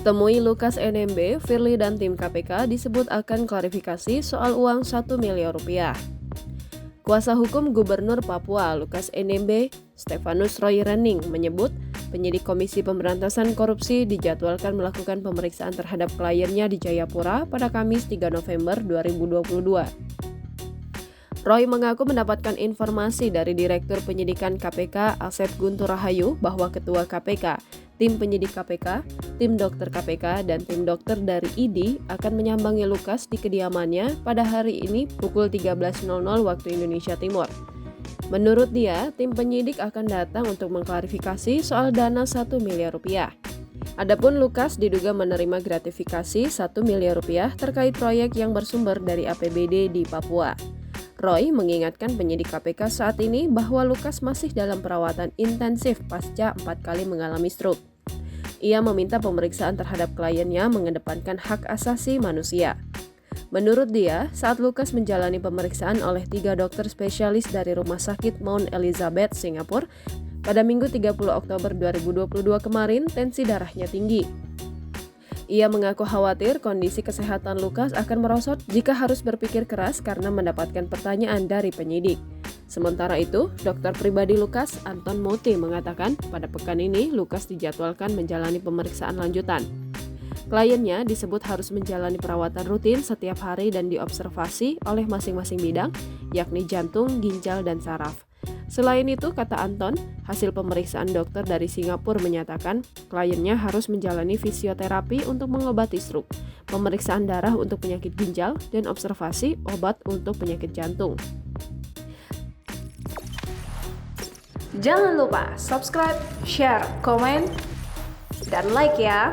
Temui Lukas NMB, Firly dan tim KPK disebut akan klarifikasi soal uang 1 miliar rupiah. Kuasa hukum Gubernur Papua Lukas NMB, Stefanus Roy Rening, menyebut penyidik Komisi Pemberantasan Korupsi dijadwalkan melakukan pemeriksaan terhadap kliennya di Jayapura pada Kamis 3 November 2022. Roy mengaku mendapatkan informasi dari Direktur Penyidikan KPK Asep Guntur Rahayu bahwa Ketua KPK, tim penyidik KPK, tim dokter KPK, dan tim dokter dari ID akan menyambangi Lukas di kediamannya pada hari ini pukul 13.00 waktu Indonesia Timur. Menurut dia, tim penyidik akan datang untuk mengklarifikasi soal dana 1 miliar rupiah. Adapun Lukas diduga menerima gratifikasi 1 miliar rupiah terkait proyek yang bersumber dari APBD di Papua. Roy mengingatkan penyidik KPK saat ini bahwa Lukas masih dalam perawatan intensif pasca 4 kali mengalami stroke. Ia meminta pemeriksaan terhadap kliennya mengedepankan hak asasi manusia. Menurut dia, saat Lukas menjalani pemeriksaan oleh 3 dokter spesialis dari Rumah Sakit Mount Elizabeth, Singapura, pada Minggu 30 Oktober 2022 kemarin, tensi darahnya tinggi. Ia mengaku khawatir kondisi kesehatan Lukas akan merosot jika harus berpikir keras karena mendapatkan pertanyaan dari penyidik. Sementara itu, dokter pribadi Lukas, Anton Moti, mengatakan pada pekan ini Lukas dijadwalkan menjalani pemeriksaan lanjutan. Kliennya disebut harus menjalani perawatan rutin setiap hari dan diobservasi oleh masing-masing bidang, yakni jantung, ginjal, dan saraf. Selain itu, kata Anton, hasil pemeriksaan dokter dari Singapura menyatakan kliennya harus menjalani fisioterapi untuk mengobati stroke, pemeriksaan darah untuk penyakit ginjal, dan observasi obat untuk penyakit jantung. Jangan lupa subscribe, share, komen, dan like ya!